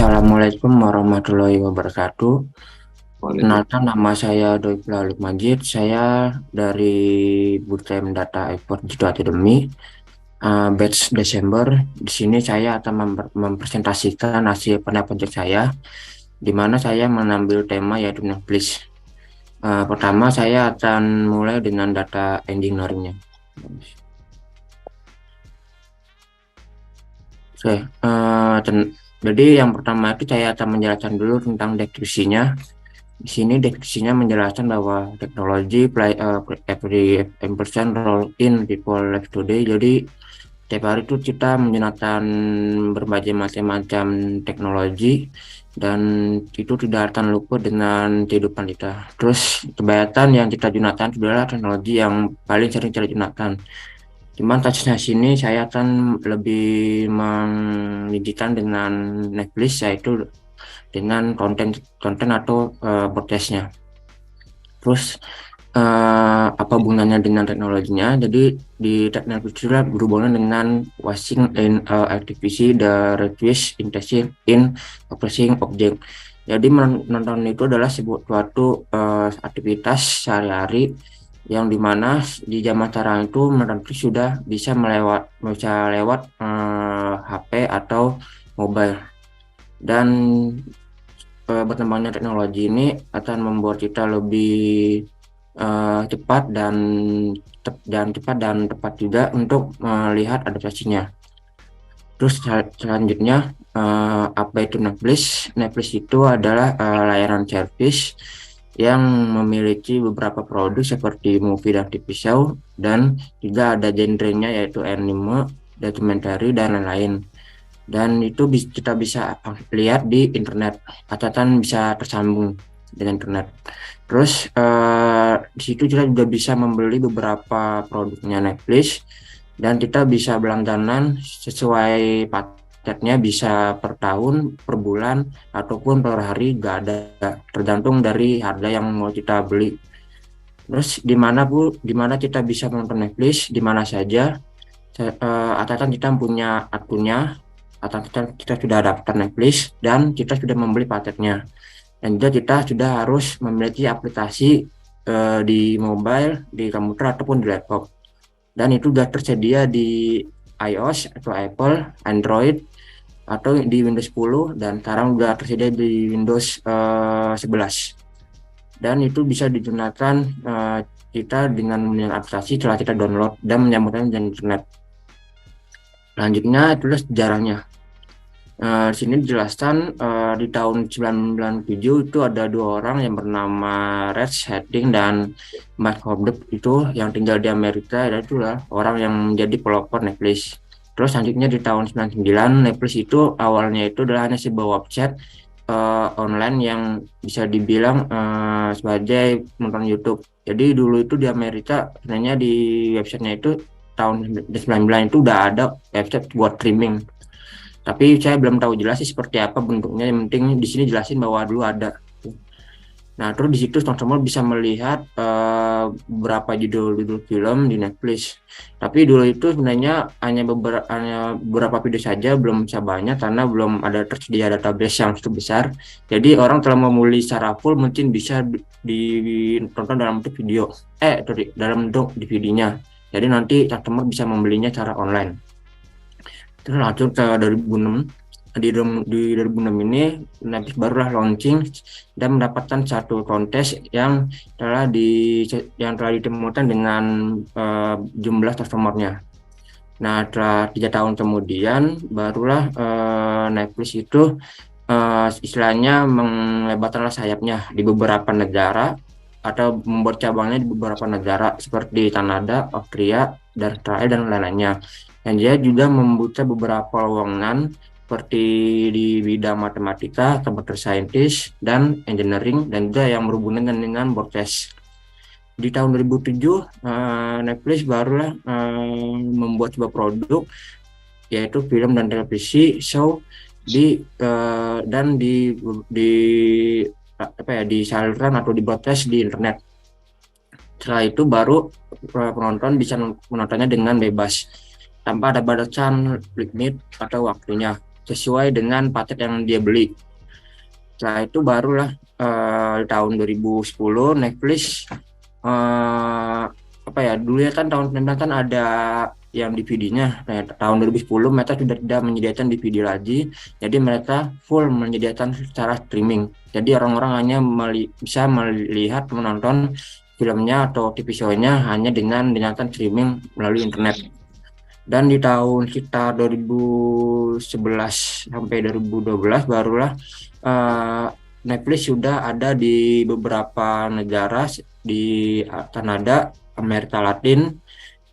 Assalamualaikum warahmatullahi wabarakatuh. Waalaikumsalam. Kenalkan, nama saya Doi Lalit Majid. Saya dari Bootcamp Data Export Digital Academy, batch Desember. Di sini saya akan mempresentasikan hasil pendapat saya, di mana saya mengambil tema yaitu Netflix. Pertama, saya akan mulai dengan data engineering-nya. Oke, jadi yang pertama itu saya akan menjelaskan dulu tentang deskripsinya. Di sini deskripsinya menjelaskan bahwa teknologi play every person role in people life today. Jadi tiap hari itu kita menggunakan berbagai macam teknologi dan itu tidak akan luput dengan kehidupan kita. Terus kebanyakan yang kita gunakan adalah teknologi yang paling sering kita gunakan. Cuman kasusnya sini saya akan lebih mendidikan dengan Netflix, yaitu dengan konten atau podcastnya. Terus apa hubungannya dengan teknologinya? Jadi di teknologi itu berhubungan dengan washing in activity the request intensive in processing object. Jadi menonton itu adalah suatu aktivitas sehari-hari yang dimana di zaman sekarang itu menonton itu sudah bisa lewat HP atau mobile. Dan berkembangnya teknologi ini akan membuat kita lebih cepat dan tepat juga untuk melihat adaptasinya. Terus selanjutnya, apa itu Netflix? Netflix itu adalah layanan service yang memiliki beberapa produk seperti movie dan TV show, dan juga ada genrenya yaitu anime, dokumenter, dan lain-lain. Dan itu kita bisa lihat di internet, atau kan bisa tersambung dengan internet. Terus di situ kita juga bisa membeli beberapa produknya Netflix, dan kita bisa berlangganan sesuai paketnya, bisa per tahun, per bulan, ataupun per hari, nggak ada, tergantung dari harga yang mau kita beli. Terus di mana kita bisa menonton Netflix di mana saja, ataupun kita punya akunnya, atau kita sudah daftar Netflix dan kita sudah membeli paketnya, dan juga kita sudah harus memiliki aplikasi di mobile, di komputer ataupun di laptop, dan itu sudah tersedia di iOS atau Apple, Android, atau di Windows 10, dan sekarang sudah tersedia di Windows 11. Dan itu bisa digunakan kita dengan menggunakan aplikasi setelah kita download dan menyambungkan dengan internet. Selanjutnya itulah sejarahnya. Di sini dijelaskan di tahun 1997 itu ada dua orang yang bernama Reed Hastings dan Mike Hobdep, itu yang tinggal di Amerika, dan itulah orang yang menjadi pelopor Netflix. Terus selanjutnya di tahun 99, Netflix itu awalnya itu adalah hanya sebuah website online yang bisa dibilang sebagai penonton YouTube. Jadi dulu itu di Amerika sebenarnya di websitenya itu tahun 1999 itu udah ada website buat streaming. Tapi saya belum tahu jelas sih seperti apa bentuknya. Yang penting di sini jelasin bahwa dulu ada. Nah, terus di situ teman-teman bisa melihat beberapa judul-judul film di Netflix. Tapi dulu itu sebenarnya hanya beberapa video saja, belum bisa banyak karena belum ada tersedia database yang cukup besar. Jadi orang telah memulai secara full mungkin bisa ditonton dalam bentuk video, dalam bentuk DVD-nya. Jadi nanti teman-teman bisa membelinya secara online. Terus lanjut ke 2006. Di 2006 ini Netflix barulah launching dan mendapatkan satu kontes yang telah ditemukan dengan jumlah customernya. Nah, setelah 3 tahun kemudian barulah Netflix itu istilahnya melebarkan sayapnya di beberapa negara, atau membuat cabangnya di beberapa negara seperti Kanada, Austria, dan Israel, dan lain-lainnya. Dan dia juga membuka beberapa lowongan seperti di bidang matematika, computer scientist, dan engineering, dan juga yang berhubungan dengan broadcast. Di tahun 2007, Netflix barulah membuat sebuah produk yaitu film dan televisi show dan disalurkan atau di broadcast di internet. Setelah itu baru penonton bisa menontonnya dengan bebas tanpa ada batasan limit atau waktunya. sesuai dengan paket yang dia beli. Setelah itu barulah tahun 2010 Netflix apa ya, dulu ya kan tahun 90 kan ada yang DVD-nya. Nah, tahun 2010 mereka sudah tidak menyediakan DVD lagi, jadi mereka full menyediakan secara streaming. Jadi orang-orang hanya bisa melihat, menonton filmnya atau TV show-nya hanya dengan mendengarkan streaming melalui internet. Dan di tahun sekitar 2011 sampai 2012 barulah Netflix sudah ada di beberapa negara di Kanada, Amerika Latin,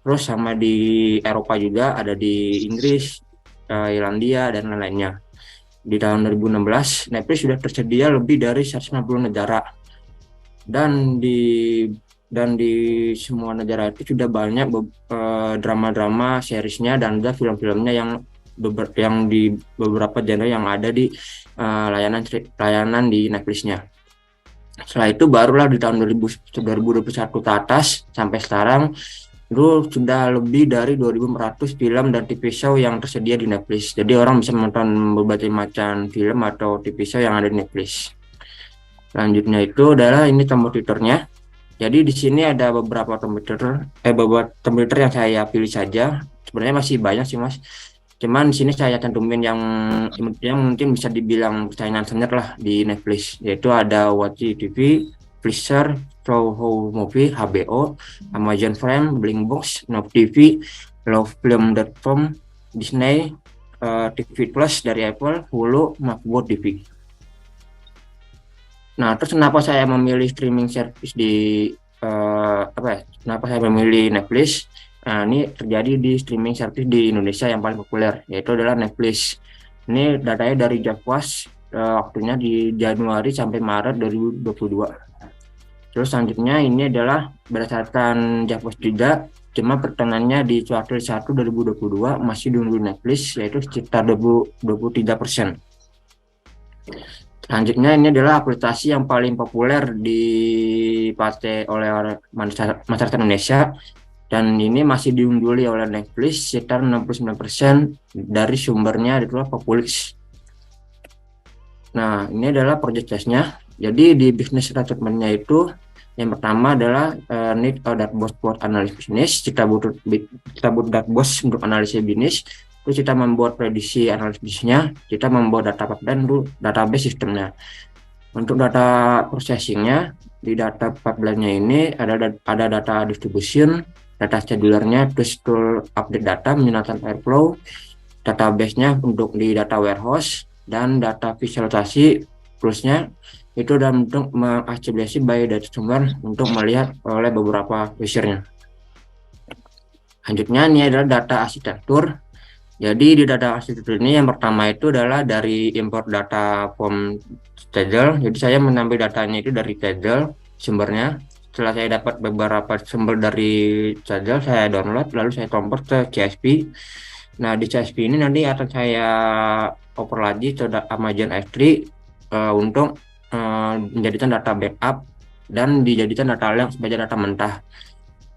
terus sama di Eropa juga, ada di Inggris, Irlandia, dan lain-lainnya. Di tahun 2016, Netflix sudah tersedia lebih dari 150 negara. Dan di semua negara itu sudah banyak drama-drama, seriesnya, dan juga film-filmnya yang di beberapa genre yang ada di layanan di Netflix-nya. Setelah itu barulah di tahun 2021 ke atas sampai sekarang itu sudah lebih dari 2.400 film dan TV show yang tersedia di Netflix. Jadi orang bisa menonton berbagai macam film atau TV show yang ada di Netflix. Selanjutnya itu adalah ini tombol Twitternya. Jadi di sini ada beberapa Twitter yang saya pilih saja. Sebenarnya masih banyak sih Mas. Cuman di sini saya cantumin yang mungkin bisa dibilang saingan senior lah di Netflix. Yaitu ada Watch TV, Flickr, Toho Movie, HBO, Amazon Prime, Blinkbox, Nob TV, Lovefilm.com, Disney, TV Plus dari Apple, Hulu, Macbook TV. Nah, terus kenapa saya memilih streaming service di kenapa saya memilih Netflix? Nah, ini terjadi di streaming service di Indonesia yang paling populer, yaitu adalah Netflix. Ini datanya dari Jakwas, waktunya di Januari sampai Maret 2022. Terus selanjutnya ini adalah berdasarkan Jakwas juga, cuma pertengahannya di April 1 2022 masih diunduh Netflix, yaitu sekitar 23%. Selanjutnya ini adalah aplikasi yang paling populer dipakai oleh masyarakat Indonesia, dan ini masih diungguli oleh Netflix sekitar 69% dari sumbernya itulah Populix. Nah, ini adalah project case-nya. Jadi di business requirement-nya itu yang pertama adalah need a dashboard for analysis business. Kita butuh dashboard untuk analisis bisnis. Terus kita membuat prediksi analisisnya, kita membuat data pipeline untuk database sistemnya. Untuk data processingnya, di data pipeline-nya ini ada data distribution, data schedulernya, terus tool update data menggunakan Airflow, database-nya untuk di data warehouse, dan data visualisasi plusnya itu dalam bentuk mengakumulasi by data sumber untuk melihat oleh beberapa usernya. Selanjutnya ini adalah data arsitektur. Jadi di data arsitektur ini yang pertama itu adalah dari import data from Taggle. Jadi saya mengambil datanya itu dari Taggle sumbernya. Setelah saya dapat beberapa sumber dari Taggle, saya download lalu saya convert ke CSV. Nah, di CSV ini nanti akan saya oper lagi ke Amazon S3 untuk menjadikan data backup dan dijadikan data link sebagai data mentah.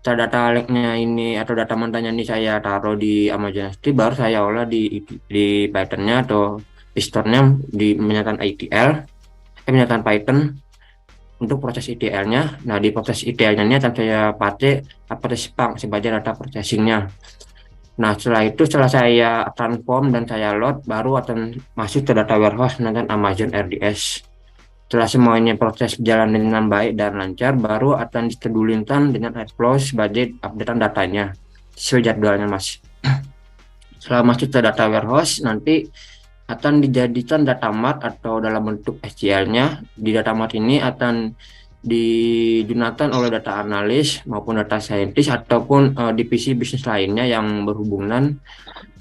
Data link-nya ini atau data mentahnya ini saya taruh di Amazon S3, baru saya olah di Python-nya atau store-nya di menggunakan menggunakan Python untuk proses ETL-nya. Nah, di proses ETL-nya ini akan saya pakai aplikasi Spark sebagai data processing-nya. Nah, setelah saya transform dan saya load, baru akan masuk ke data warehouse dengan Amazon RDS. Setelah semuanya proses berjalan dengan baik dan lancar, baru akan disedulingkan dengan Airflow sebagai updatean datanya sesuai jadwalnya, Mas. Setelah masuk ke data warehouse, nanti akan dijadikan data mart atau dalam bentuk SQL-nya. Di data mart ini akan digunakan oleh data analis maupun data scientist ataupun divisi bisnis lainnya yang berhubungan,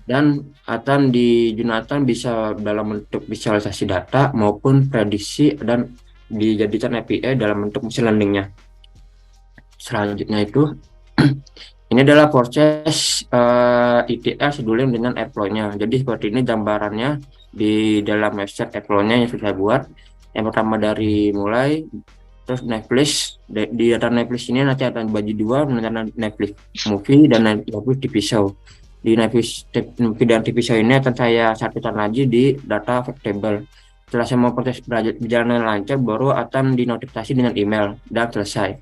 dan akan digunakan bisa dalam bentuk visualisasi data maupun prediksi dan dijadikan API dalam bentuk machine learning-nya. Selanjutnya itu ini adalah proses ETL scheduling dengan Airflow-nya. Jadi seperti ini gambarannya di dalam website Airflow-nya yang sudah buat. Yang pertama dari mulai, terus Netflix, di data Netflix ini nanti akan dibagi dua, Netflix Movie dan Netflix TV Show. Di Navi dan TV Show ini akan saya satukan lagi di data fact table. Setelah semua proses berjalan dengan lancar, baru akan dinotifikasi dengan email dan selesai.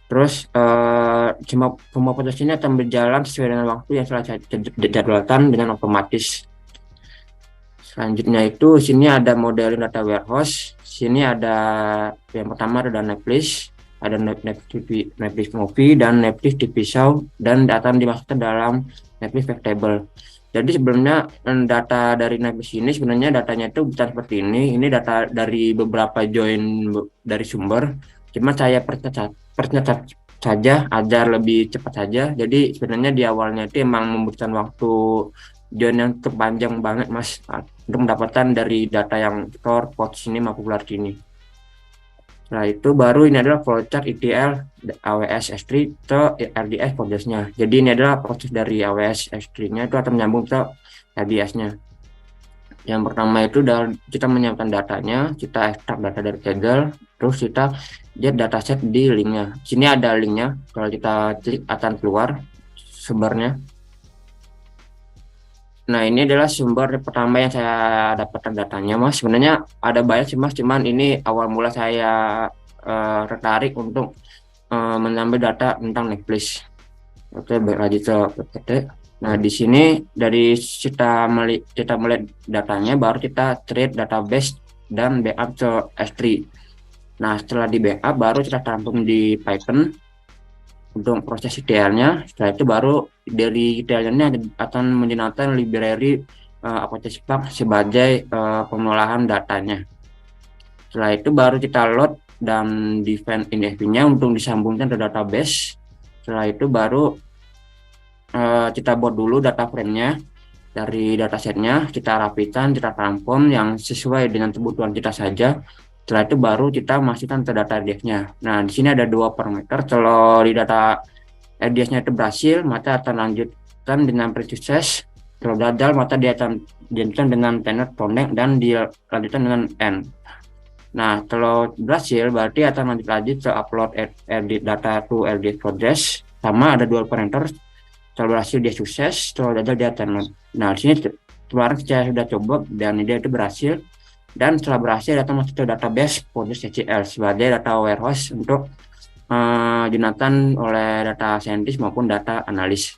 Terus semua proses ini akan berjalan sesuai dengan waktu yang telah dijadwalkan dengan otomatis. Selanjutnya itu sini ada modeling data warehouse. Sini ada yang pertama ada Netflix, ada Netflix Movie dan Netflix TV Show, dan data dimasukkan dalam Netflix Fact Table. Jadi sebenarnya data dari Netflix ini sebenarnya datanya itu bukan seperti ini. Ini data dari beberapa join dari sumber. Cuma saya percepat saja agar lebih cepat saja. Jadi sebenarnya di awalnya itu emang membutuhkan waktu join yang terpanjang banget Mas untuk mendapatkan dari data yang store pods ini maupun popular ini. Nah itu baru ini adalah flowchart ETL AWS S3 ke RDS process-nya. Jadi ini adalah proses dari AWS S3-nya itu akan menyambung ke RDS-nya. Yang pertama itu kita menyiapkan datanya, kita ekstrak data dari Kaggle, terus kita lihat dataset di linknya. Sini ada linknya, kalau kita klik akan keluar sumbernya. Nah ini adalah sumber pertama yang saya dapatkan datanya Mas. Sebenarnya ada banyak sih Mas, cuman ini awal mula saya tertarik untuk mengambil data tentang Netflix. Oke, baik lagi ke PPT. Nah di sini dari kita melihat datanya, baru kita create database dan backup ke S3. Nah setelah di backup baru kita tampung di Python untuk proses ETL-nya. Setelah itu baru dari ETL-nya akan menggunakan library Apache Spark sebagai pengolahan datanya. Setelah itu baru kita load dan define INFP-nya untuk disambungkan ke database. Setelah itu baru kita buat dulu data frame-nya dari datasetnya, kita rapikan, kita transform yang sesuai dengan kebutuhan kita saja. Setelah itu baru kita masukkan ke data RDS-nya. Nah, di sini ada dua parameter. Kalau di data RDS-nya itu berhasil, maka akan lanjutkan dengan pre-success. Kalau gagal, maka dia akan dilanjutkan dengan tenor connect dan dilanjutkan dengan end. Nah, kalau berhasil, berarti akan lanjut lagi ke upload data to RDS progress. Sama ada dua parameter. Kalau berhasil dia sukses, kalau gagal dia tenor. Nah, di sini kemarin saya sudah coba dan dia itu berhasil. Dan setelah berhasil datang masuk ke database PostgreSQL sebagai data warehouse untuk digunakan oleh data scientist maupun data analis.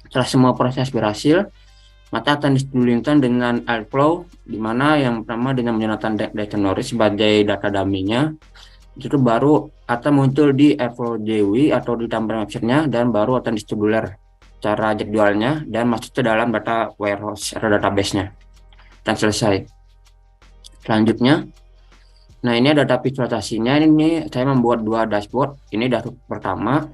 Setelah semua proses berhasil, maka akan didulingkan dengan Airflow, di mana yang pertama dengan menggunakan data knowledge sebagai data dummy-nya, itu baru akan muncul di Airflow JW atau di tampilan website-nya, dan baru akan discheduler cara jadwalnya dan masuk ke dalam data warehouse atau database-nya. Dan selesai. Selanjutnya, nah ini ada visualisasinya. Ini saya membuat dua dashboard. Ini dashboard pertama.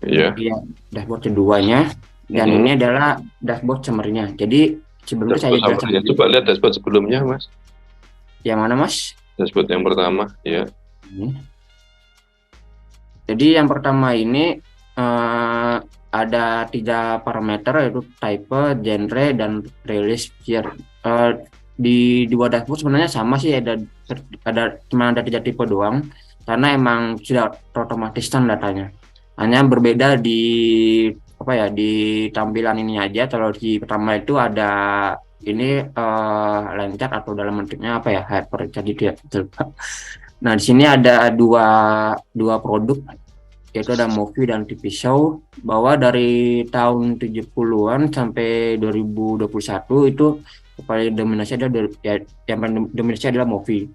Ya. Iya, dashboard keduanya. Dan ini adalah dashboard summary-nya. Jadi sebelumnya saya jelaskan. Coba lihat dashboard sebelumnya, Mas. Yang mana, Mas? Dashboard yang pertama, ya. Jadi yang pertama ini ada 3 parameter, yaitu type, genre, dan release year. Di dua dashboard sebenarnya sama sih, cuma ada 3 tipe doang, karena emang sudah otomatis kan datanya. Hanya berbeda di di tampilan ini aja. Kalau di pertama itu ada ini line chart atau dalam bentuknya hyper jadi dia. Nah di sini ada dua produk, yaitu ada movie dan TV show. Bahwa dari tahun 70-an sampai 2021 itu paling dominasi adalah movie.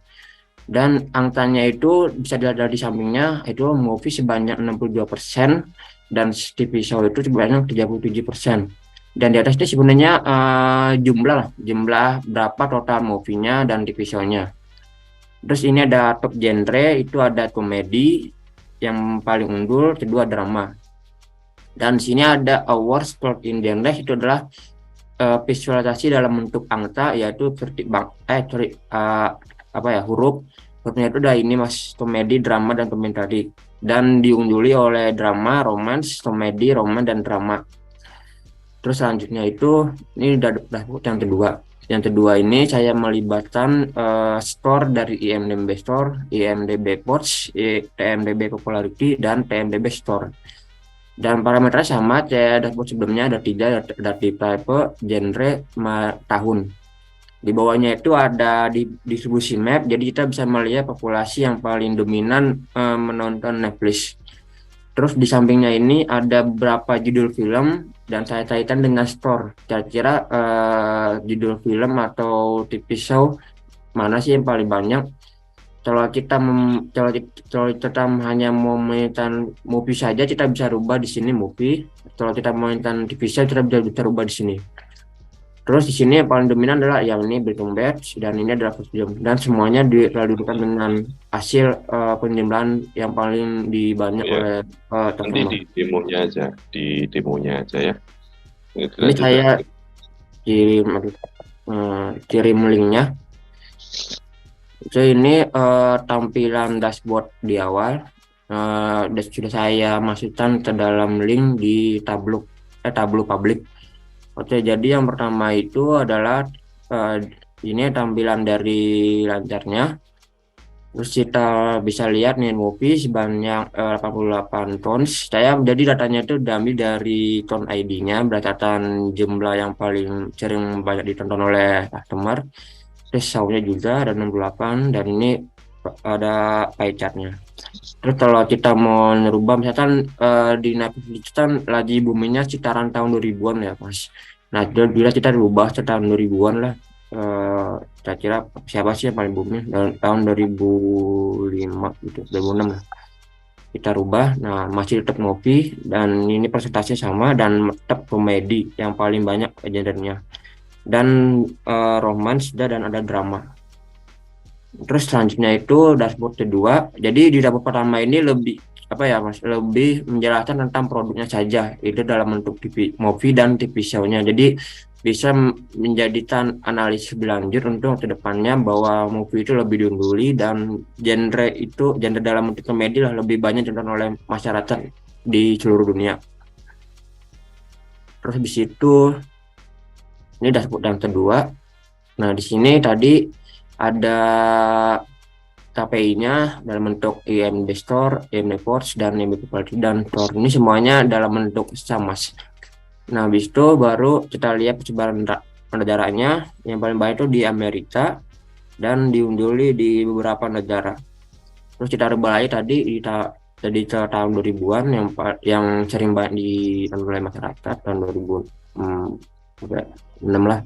Dan angkanya itu bisa dilihat di sampingnya, itu movie sebanyak 62% dan TV show itu sebanyak 37%. Dan di atas itu sebenarnya jumlah berapa total movie-nya dan TV show-nya. Terus ini ada top genre, itu ada komedi yang paling unggul, kedua drama. Dan di sini ada awards plot in genre, itu adalah visualisasi dalam bentuk angka, yaitu huruf. Hurufnya itu udah ini Mas, komedi, drama, dan komentari. Dan diungguli oleh drama, romance, komedi, roman, dan drama. Terus selanjutnya itu ini udah yang kedua. Yang kedua ini saya melibatkan store dari IMDb Store, IMDb Pods, TMDb Popularity, dan TMDb Store. Dan parameternya sama kayak dashboard sebelumnya, ada tiga, ada type, genre, tahun. Di bawahnya itu ada di distribusi map, jadi kita bisa melihat populasi yang paling dominan menonton Netflix. Terus di sampingnya ini ada beberapa judul film dan saya kaitkan dengan store. Kira-kira judul film atau TV show mana sih yang paling banyak? Kalau kita hanya mau mainkan movie saja, kita bisa rubah di sini movie. Kalau kita mainkan TV show, kita bisa rubah di sini. Terus di sini yang paling dominan adalah yang ini Breaking Bad dan ini adalah First Jump, dan semuanya dilakukan dengan hasil penjumlahan yang paling dibanyak Ya, oleh nanti teman-teman. di demonya aja ya. Ini Dilanjutkan. saya kirim kirim linknya. Jadi ini tampilan dashboard di awal. Dan sudah saya masukkan ke dalam link di Tableau publik. Oke, jadi yang pertama itu adalah ini tampilan dari lancarnya. Terus kita bisa lihat nih movie sebanyak 88 tons. Jadi datanya itu diambil dari ton ID-nya berdasarkan jumlah yang paling sering banyak ditonton oleh customer. Terus show-nya juga ada 68 dan ini ada pie chart-nya. Terus kalau kita mau merubah misalkan di Netflix kan lagi boomingnya sekitaran tahun 2000-an ya Mas. Nah, bila kita rubah tahun 2000-an lah, kira-kira siapa sih yang paling booming tahun 2005 gitu, 2006 lah. Kita rubah, nah masih tetap movie dan ini presentasinya sama dan tetap komedi yang paling banyak genrenya. Dan romance dan ada drama. Terus selanjutnya itu dashboard kedua. Jadi di dashboard pertama ini lebih apa ya Mas, lebih menjelaskan tentang produknya saja. Itu dalam bentuk TV movie dan TV show-nya. Jadi bisa menjadikan analisis berlanjut untuk kedepannya bahwa movie itu lebih diungguli dan genre dalam bentuk komedi lah lebih banyak ditonton oleh masyarakat di seluruh dunia. Terus di situ ini dashboard yang kedua. Nah, di sini tadi ada KPI-nya dalam bentuk IMD Store, IMD Force, dan IMD Property dan Store. Ini semuanya dalam bentuk sama. Nah, habis itu baru kita lihat persebaran negaranya. Yang paling banyak itu di Amerika dan diungguli di beberapa negara. Terus kita rubah lagi tadi ke tahun 2000-an yang sering banget ditonton oleh masyarakat tahun 2006 lah.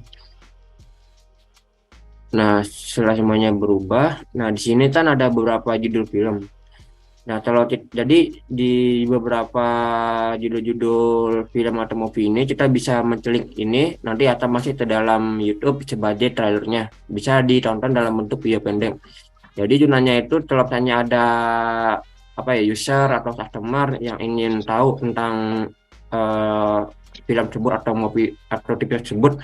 Nah, setelah semuanya berubah, nah di sini kan ada beberapa judul film. Nah, jadi di beberapa judul-judul film atau movie ini kita bisa menclik ini nanti akan masuk ke dalam YouTube sebagai trailernya. Bisa ditonton dalam bentuk video pendek. Jadi gunanya itu kalau misalnya ada user atau customer yang ingin tahu tentang film tersebut atau movie atau TV tersebut,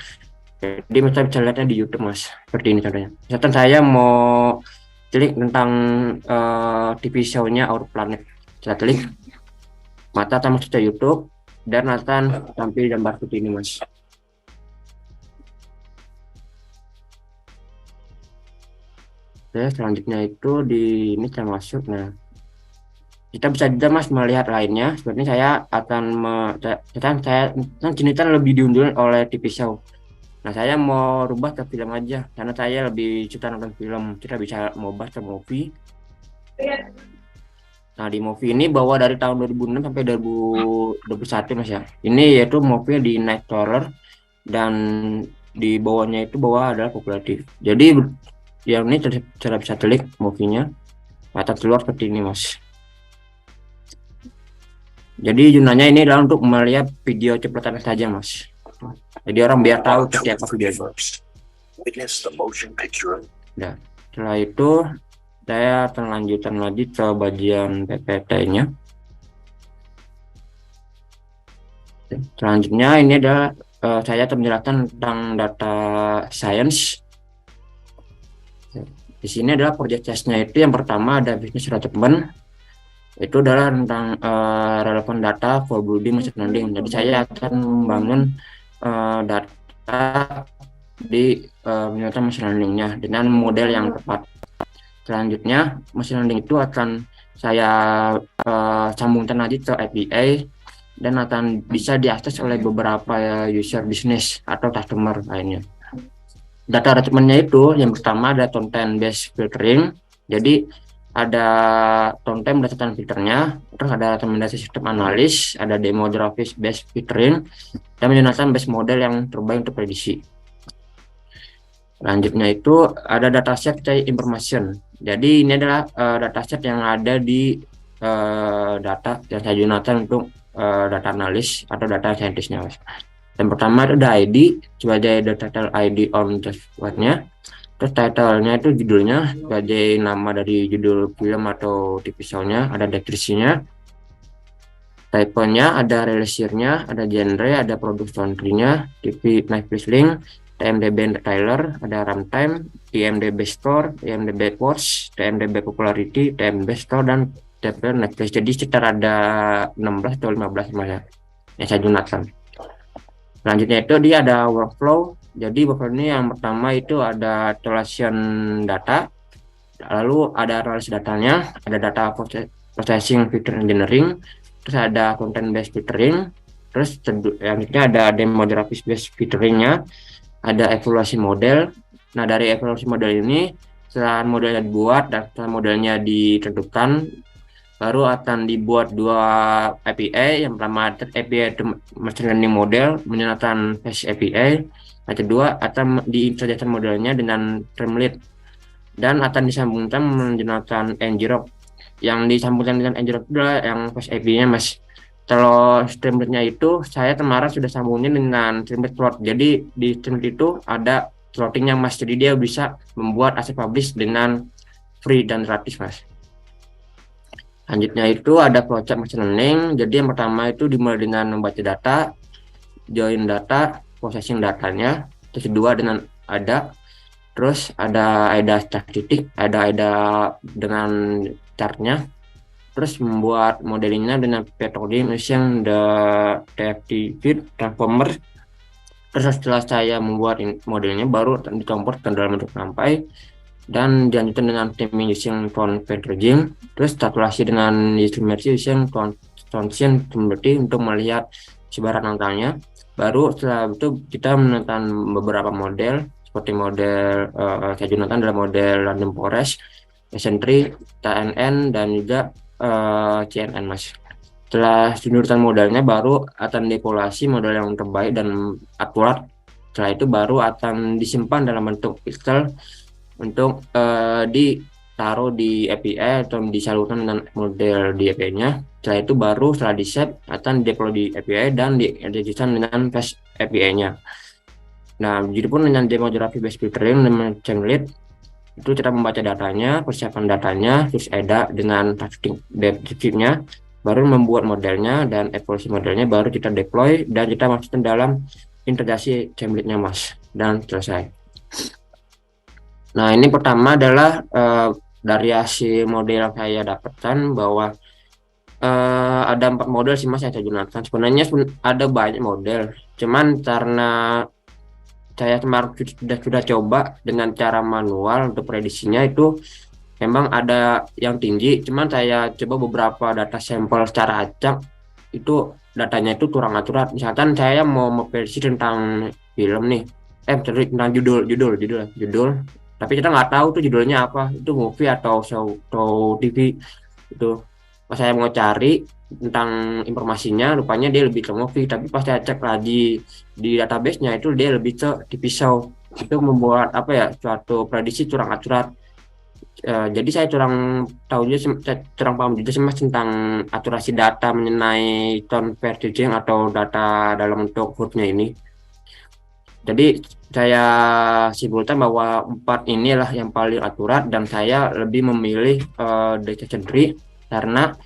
jadi bisa lihatnya di YouTube Mas, seperti ini contohnya. Misalkan saya mau klik tentang TV show-nya Our Planet, saya klik, mata akan masuk ke YouTube dan akan tampil gambar seperti ini Mas. Oke, selanjutnya itu di ini saya masuk. Nah, kita bisa juga Mas melihat lainnya. Seperti saya akan saya kan lebih diundurin oleh TV show. Nah, saya mau rubah ke film aja karena saya lebih suka nonton film. Kita bisa mau ubah ke movie. Nah, di movie ini bawa dari tahun 2006 sampai 2021 Mas ya. Ini yaitu movie di Nightcrawler dan di bawahnya itu bawah adalah populatif. Jadi yang ini cara bisa klik movie-nya atau keluar seperti ini Mas. Jadi gunanya ini adalah untuk melihat video ceplatan saja Mas. Jadi orang biar tahu seperti apa video. Nah, setelah itu saya akan lanjutkan lagi ke bagian PPT-nya. Selanjutnya ini adalah saya akan menjelaskan tentang data science. Di sini adalah project test-nya itu yang pertama ada business development. Itu adalah tentang relevan data for building machine learning. Jadi saya akan membangun data di menggunakan machine learning-nya dengan model yang tepat. Selanjutnya, machine learning itu akan saya sambungkan lagi ke API dan akan bisa diakses oleh beberapa user bisnis atau customer lainnya. Data treatmentnya itu yang pertama ada content based filtering, jadi ada content berdasarkan filternya, terus ada rekomendasi sistem analis, ada demographics based filtering, dan menggunakan base model yang terbaik untuk prediksi. Selanjutnya itu ada dataset information. Jadi ini adalah dataset yang ada di data yang saya gunakan untuk data analis atau data scientistnya. Yang pertama itu ada ID sebagai data ID on dashboardnya. Terus title-nya itu judulnya sebagai nama dari judul film atau TV show-nya, ada deskripsinya. Type-nya ada release-nya, ada genre, ada product country-nya, TV Netflix link, TMDB Trailer, ada runtime, IMDb Store, IMDb Watch, TMDB Popularity, TMDb Store, dan TMDb Netflix. Jadi sekitar ada 16 atau 15 ya yang saya gunakan. Selanjutnya itu dia ada workflow. Jadi workflow ini yang pertama itu ada collation data, lalu ada analisis datanya, ada data processing feature engineering, terus ada content based filtering, terus selanjutnya ada demographics based filteringnya, ada evaluasi model. Nah dari evaluasi model ini setelah modelnya dibuat dan setelah modelnya ditentukan, baru akan dibuat dua API. Yang pertama API itu machine learning model menggunakan Fast API. Yang kedua akan diintegrasikan modelnya dengan Streamlit dan akan disambungkan menggunakan ngrok. Yang disambungkan dengan ngrok adalah yang Fast API-nya mas. Kalau Streamlit-nya itu saya kemarin sudah sambungin dengan Streamlit Plot. Jadi di Streamlit itu ada plottingnya mas. Jadi dia bisa membuat asset publish dengan free dan gratis mas. Selanjutnya itu ada flowchart machine learning. Jadi yang pertama itu dimulai dengan membaca data, join data, processing datanya. Terus kedua dengan ada, terus ada statistik, ada dengan chartnya. Terus membuat modelingnya dengan metode using the DFT transformer. Terus setelah saya membuat modelnya baru dikonvert ke dalam bentuk NumPy dan dilanjutkan dengan timing using converging, terus kalkulasi dengan distribusi using Gaussian untuk melihat sebaran angkanya. Baru setelah itu kita menentukan beberapa model seperti model saya gunakan adalah model random forest, eccentric, TNN, dan juga CNN mas. Setelah menentukan modelnya baru akan dievaluasi model yang terbaik dan akurat. Setelah itu baru akan disimpan dalam bentuk pixel untuk ditaruh di API atau disalurkan dengan model di API-nya. Setelah itu baru setelah di-set akan deploy di API dan dieditkan dengan Fast API-nya. Nah, jadi pun dengan demographic based filtering dengan Streamlit itu kita membaca datanya, persiapan datanya, terus EDA dengan description-nya, baru membuat modelnya dan evaluasi modelnya, baru kita deploy dan kita masukkan dalam integrasi Streamlit-nya mas, dan selesai. Nah ini pertama adalah dari hasil model yang saya dapatkan bahwa ada 4 model sih mas yang saya gunakan. Sebenarnya ada banyak model, cuman karena saya kemarin sudah coba dengan cara manual untuk prediksinya itu memang ada yang tinggi, cuman saya coba beberapa data sampel secara acak itu datanya itu kurang akurat. Misalkan saya mau memprediksi tentang film nih, tentang judul, tapi kita nggak tahu tuh judulnya apa, itu movie atau show atau TV. Itu pas saya mau cari tentang informasinya, rupanya dia lebih ke movie, tapi pas saya cek lagi di database-nya itu dia lebih ke TV show. Itu membuat apa ya, suatu prediksi kurang akurat. Jadi saya kurang tahu juga, kurang paham juga sih mas tentang akurasi data mengenai converging atau data dalam bentuk hurufnya ini. Jadi saya simpulkan bahwa 4 inilah yang paling akurat dan saya lebih memilih data centric karena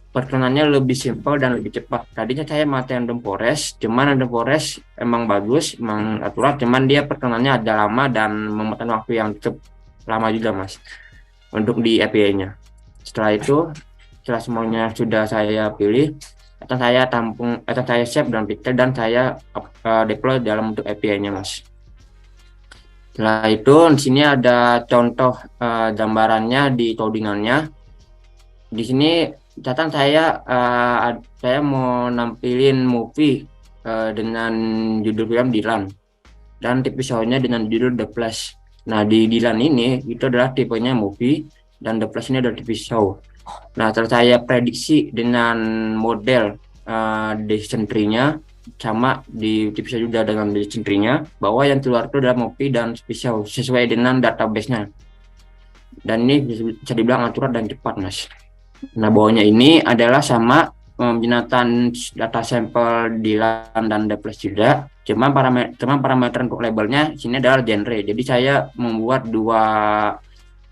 perkenalannya lebih simpel dan lebih cepat. Tadinya saya pakai random forest, cuman random forest emang bagus, emang akurat, cuman dia perkenalannya agak lama dan memakan waktu yang cukup lama juga mas untuk di API-nya. Setelah itu, setelah semuanya sudah saya pilih, akan saya save dan pixel dan saya deploy dalam bentuk API-nya mas. Setelah itu di sini ada contoh gambarannya di codingannya. Di sini catatan saya mau nampilin movie dengan judul film Dylan dan TV show-nya dengan judul The Flash. Nah, di Dylan ini itu adalah tipenya movie dan The Flash ini adalah TV show. Nah, terus saya prediksi dengan model decision tree-nya sama di TV show juga dengan decision tree-nya bahwa yang keluar itu adalah movie dan TV show sesuai dengan database-nya. Dan ini bisa dibilang akurat dan cepat, Mas. Nah, bawahnya ini adalah sama binatang data sampel Dylan dan The Flash juga. Cuma parameter untuk labelnya sini adalah genre. Jadi saya membuat dua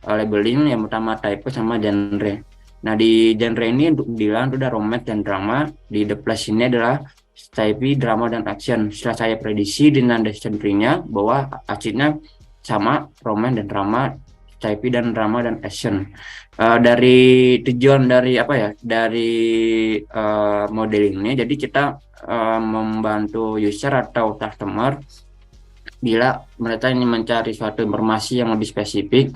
labeling, yang pertama type sama genre. Nah, di genre ini untuk Dylan itu udah romance dan drama. Di The Flash ini adalah type drama dan action. Setelah saya prediksi dengan decision tree-nya bahwa actionnya sama romance dan drama, type dan drama dan action. Dari tujuan dari apa ya, dari modeling ini, jadi kita membantu user atau customer bila mereka ingin mencari suatu informasi yang lebih spesifik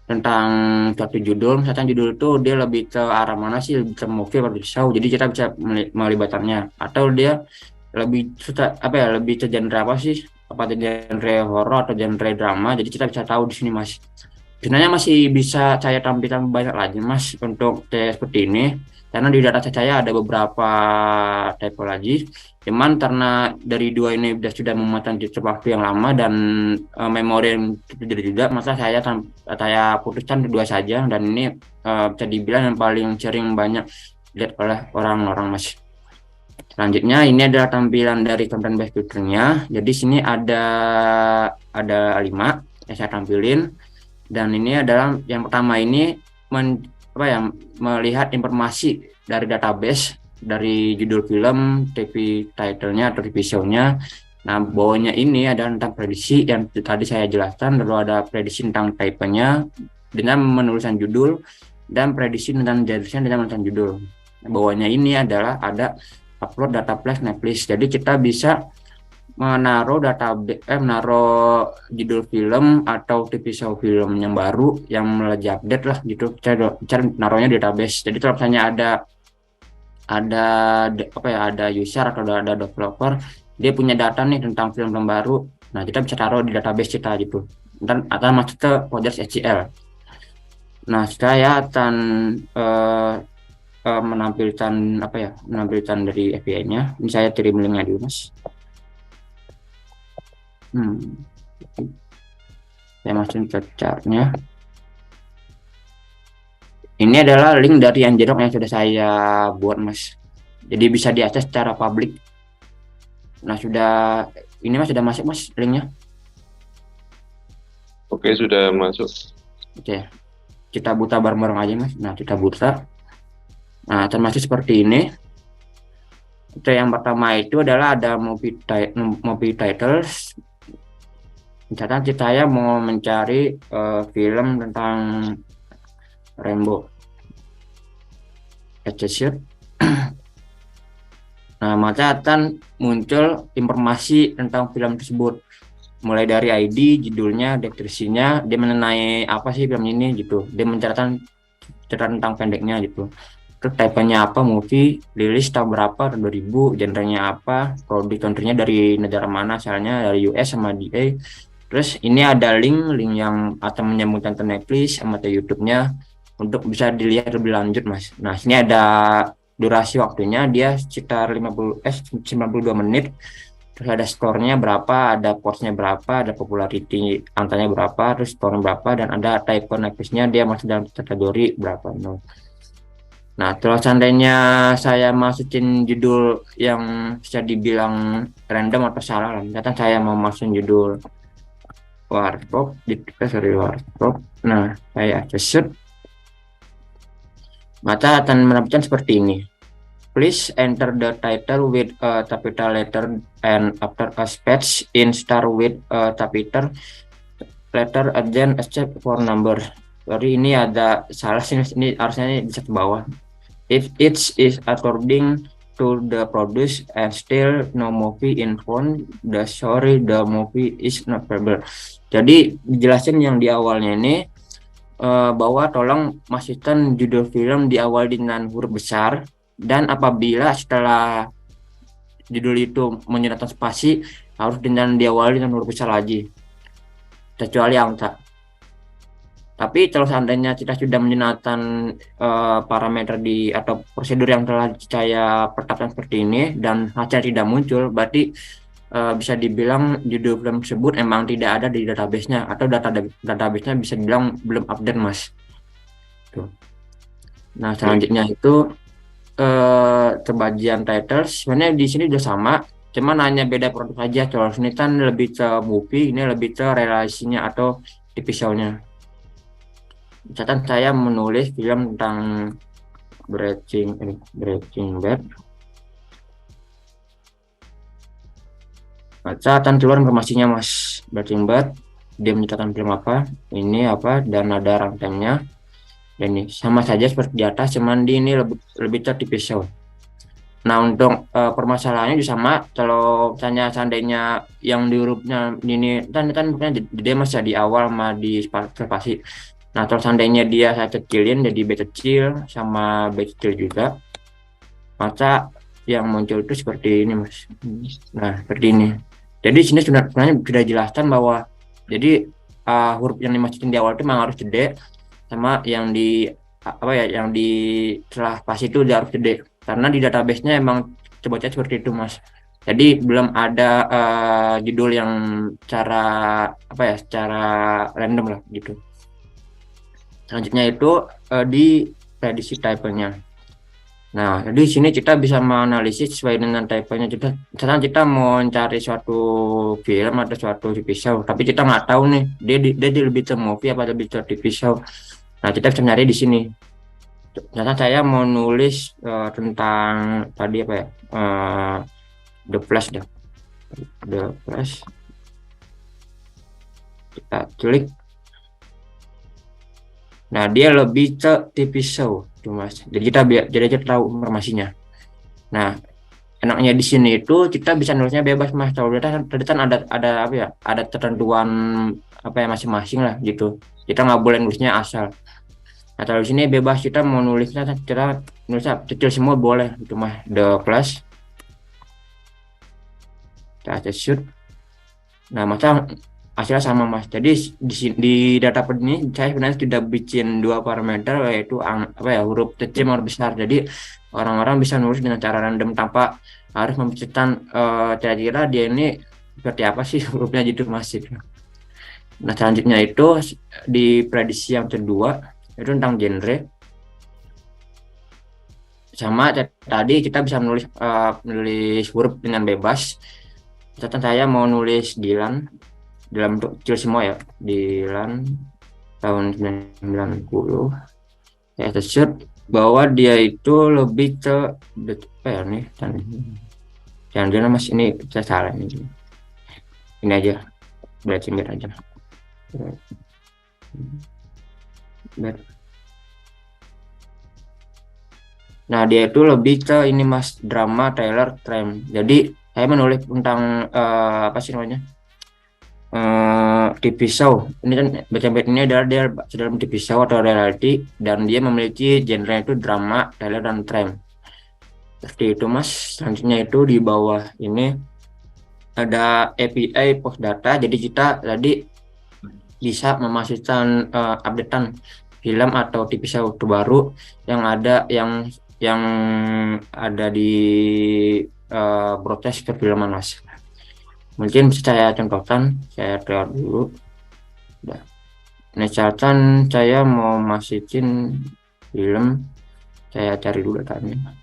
tentang suatu judul. Misalkan judul itu dia lebih ke arah mana sih, lebih ke movie atau show, jadi kita bisa melibatkannya. Atau dia lebih suka apa ya, lebih ke genre apa sih, apa genre horor atau genre drama, jadi kita bisa tahu di sini, Mas. Sebenarnya masih bisa saya tampilkan banyak lagi, Mas, untuk seperti ini, karena di data saya ada beberapa typo lagi. Cuman karena dari dua ini sudah memakan waktu yang lama dan memori yang tidak juga, maka saya putuskan dua saja, dan ini bisa dibilang yang paling sering banyak dilihat oleh orang-orang, Mas. Selanjutnya ini adalah tampilan dari content based filternya. Jadi sini ada 5 yang saya tampilin. Dan ini adalah yang pertama ini melihat informasi dari database, dari judul film, TV title-nya atau TV show-nya. Nah, bawahnya ini ada tentang prediksi yang tadi saya jelaskan, lalu ada prediksi tentang type-nya dengan menuliskan judul, dan prediksi tentang genre dengan menuliskan judul. Nah, bawahnya ini adalah ada upload data flash Netflix. Jadi kita bisa menaruh menaruh judul film atau TV show film yang baru yang lagi update lah gitu, cara naruhnya di database. Jadi kalau misalnya ada user atau ada developer, dia punya data nih tentang film baru, nah kita bisa taruh di database kita gitu, dan akan masuk ke folder SQL. Nah, saya akan menampilkan dari API-nya. Ini saya kirim linknya dulu, Mas. Saya masukin ke chart-nya. Ini adalah link dari Nginx yang sudah saya buat, Mas. Jadi bisa diakses secara publik. Nah, ini Mas sudah masuk, Mas, linknya. Oke, sudah masuk. Oke, kita buka bareng-bareng aja, Mas. Nah, kita buka. Nah, termasuk seperti ini. Itu yang pertama itu adalah ada movie titles. Misalkan saya mau mencari film tentang Rainbow Shoot. Nah, maka akan muncul informasi tentang film tersebut, mulai dari ID, judulnya, deskripsinya, dia mengenai apa sih film ini gitu. Dia menceritakan cerita tentang pendeknya gitu. Terus type-nya apa, movie, rilis tahun berapa, tahun 2000, genrenya apa, produk country-nya dari negara mana, asalnya dari US sama DA. Terus ini ada link yang akan menyambungkan ke Netflix sama ke YouTube-nya untuk bisa dilihat lebih lanjut, Mas. Nah, sini ada durasi waktunya, dia sekitar 92 menit. Terus ada skornya berapa, ada portsnya berapa, ada popularity angkanya berapa, terus skornya berapa, dan ada type Netflix-nya dia masih dalam kategori berapa. Nah, kalau seandainya saya masukin judul yang bisa dibilang random atau salah, misalkan saya mau masukin judul Warpog, Warpog. Nah, saya shoot, maka akan menampilkan seperti ini. Please enter the title with a capital letter and after a space in star with a capital letter again except for number. Jadi ini ada salah sini, ini harusnya bisa ke bawah. If it is according to the produce and still no movie in phone, the movie is not available. Jadi dijelasin yang di awalnya ini, bahwa tolong masukkan judul film diawali dengan huruf besar, dan apabila setelah judul itu menyertakan spasi harus dengan diawali dengan huruf besar lagi, kecuali angka. Tapi kalau seandainya kita sudah menyenangkan parameter di atau prosedur yang telah saya tetapkan seperti ini dan hasil tidak muncul, berarti bisa dibilang judul film tersebut emang tidak ada di database-nya, atau database-nya bisa dibilang belum update, Mas. Tuh. Nah, selanjutnya itu ke bagian titles. Sebenarnya di sini udah sama, cuman hanya beda produk aja. Kalau ini kan lebih ke movie, ini lebih ke relasinya atau TV show-nya. Misalkan saya menulis film tentang Breaking Bad, maka akan keluar informasinya, Mas. Breaking Bad, dia menciptakan film apa, ini apa, dan ada runtime-nya. Dan ini sama saja seperti di atas, cuman di ini lebih tertipis. Nah, untuk permasalahannya juga sama. Kalau misalnya seandainya yang di hurufnya ini kan dia masih di awal sama di spasi. Nah, kalau seandainya dia saya kecilin jadi B kecil sama B kecil juga, maka yang muncul itu seperti ini, Mas. Nah, seperti ini. Jadi sini sebenarnya sudah jelaskan bahwa jadi huruf yang dimasukin di awal itu memang harus gede, sama yang di apa ya, yang di setelah spasi itu udah harus gede, karena di database-nya emang coba seperti itu, Mas. Jadi belum ada judul yang cara apa ya, secara random lah gitu. Selanjutnya itu di prediksi type-nya. Nah, jadi di sini kita bisa menganalisis sesuai dengan type-nya. Misalnya kita mau mencari suatu film atau suatu TV show, tapi kita nggak tahu nih dia lebih ke movie apa lebih ke TV show. Nah, kita bisa nyari di sini. Misalnya saya mau nulis tentang tadi apa ya, The Flash dah. The Flash. Kita klik. Nah, dia lebih ke TV show, tuh, Mas. Jadi kita tahu informasinya. Nah, enaknya di sini itu kita bisa nulisnya bebas, Mas. Kalau tadi kan ada apa ya, ada ketentuan apa ya masing-masing lah gitu. Kita nggak boleh nulisnya asal. Nah, kalau di sini bebas, kita mau nulisnya kita nulisnya kecil semua boleh, itu mah The Flash. Kita shoot. Nah, maka hasilnya sama, Mas. Jadi di data ini saya sebenarnya sudah bikin dua parameter, yaitu apa ya, huruf kecil huruf besar. Jadi orang-orang bisa nulis dengan cara random tanpa harus menciptakan kira-kira dia ini seperti apa sih hurufnya gitu, Mas. Nah, selanjutnya itu di prediksi yang kedua itu tentang genre. Sama tadi kita bisa menulis huruf dengan bebas. Misalkan saya mau nulis Dilan dalam bentuk kecil semua ya, Dilan tahun 90. Saya search bahwa dia itu lebih ke apa ya nih, jangan Mas, ini saya salah ini aja, berarti biar aja. Nah, dia itu lebih ke ini, Mas, drama, trailer, crime. Jadi saya menulis tentang apa sih namanya, TV show. Ini kan Breaking ini adalah dia dalam TV show atau reality, dan dia memiliki genre itu drama, trailer, dan crime. Seperti itu, Mas. Selanjutnya itu di bawah ini ada API post data. Jadi kita tadi bisa memasukkan updatean film atau TV show terbaru yang ada di broadcast perfilman, Mas. Mungkin bisa saya contohkan, saya keluar dulu. Misalkan saya mau masukin film, saya cari dulu datanya.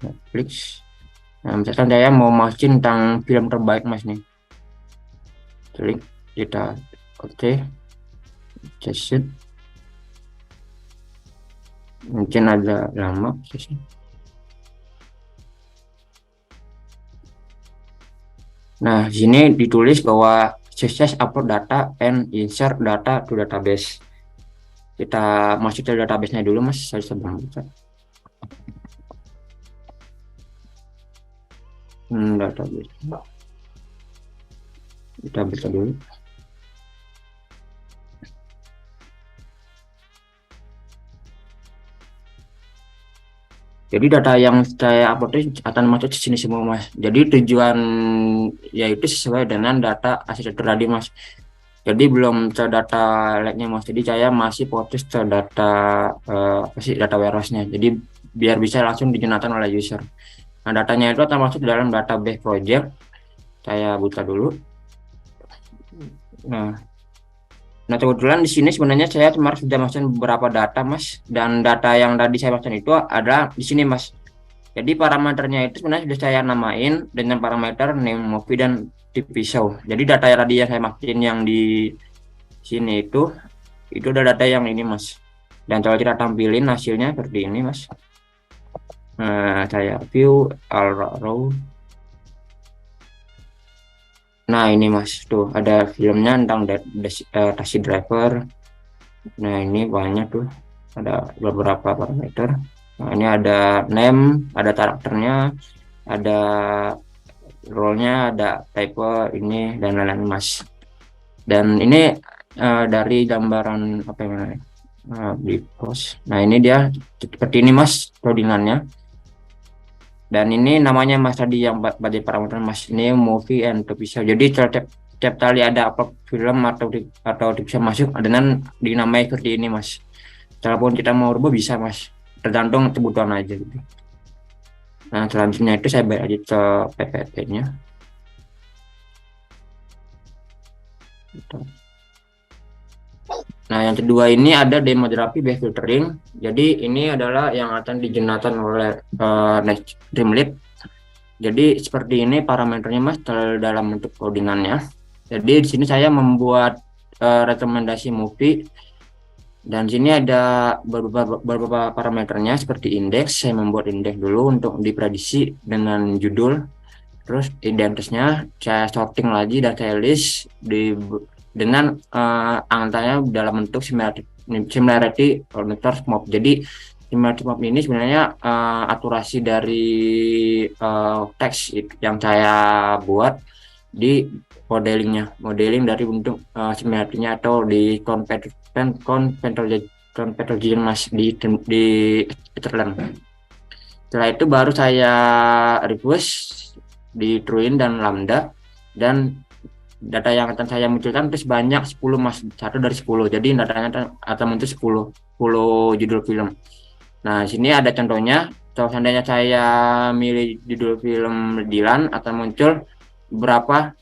Netflix. Nah, misalkan saya mau masukin tentang film terbaik, Mas nih. Klik, kita oke. Just mungkin ada lama sih. Nah, di sini ditulis bahwa success upload data and insert data to database. Kita masuk ke database-nya dulu, Mas. Saya sebelum buka. Database. Kita buka dulu. Jadi data yang saya upload itu akan masuk di sini semua mas. Jadi tujuan yaitu sesuai dengan data arsitektur tadi mas. Jadi belum ke data lagnya mas. Jadi saya masih fokus ke data apa sih data warehouse-nya. Jadi biar bisa langsung digunakan oleh user. Nah datanya itu akan masuk dalam database project. Saya buka dulu. Nah, nah kebetulan di sini sebenarnya saya kemarin sudah masukin beberapa data mas. Dan data yang tadi saya masukin itu ada di sini mas. Jadi parameternya itu sebenarnya sudah saya namain dengan parameter name movie dan TV show. Jadi data yang tadi yang saya masukin yang di sini itu udah data yang ini mas. Dan kalau kita tampilin hasilnya seperti ini mas. Nah, saya view all row. Nah ini mas tuh ada filmnya tentang taxi driver. Nah ini banyak tuh ada beberapa parameter. Nah ini ada name, ada karakternya, ada role-nya, ada type ini dan lain-lain mas. Dan ini dari gambaran apa yang di post. Nah ini dia seperti ini mas codingannya. Dan ini namanya mas tadi yang bagi parameter mas ini movie and TV show. Jadi tiap kali ada upload film atau bisa masuk dengan dinamai seperti ini mas. Walaupun kita mau rubah bisa mas, tergantung kebutuhan aja gitu. Nah selanjutnya itu saya balik lagi ke PPT-nya. Nah yang kedua ini ada demography based filtering. Jadi ini adalah yang akan digunakan oleh Streamlit. Jadi seperti ini parameternya mas dalam bentuk codingannya. Jadi di sini saya membuat rekomendasi movie. Dan sini ada beberapa parameternya seperti indeks. Saya membuat indeks dulu untuk diprediksi dengan judul. Terus identitasnya saya sorting lagi dan saya list dengan angkanya dalam bentuk similarity parameter map. Jadi similarity map ini sebenarnya akurasi dari teks yang saya buat di modeling dari bentuk similarity-nya atau di convergence mas di Etherland. Setelah itu baru saya request di Truin dan Lambda, dan data yang akan saya munculkan itu sebanyak 10 mas, 1 dari 10. Jadi datanya akan muncul 10 judul film. Nah sini ada contohnya. Kalau seandainya saya milih judul film Dilan, akan muncul beberapa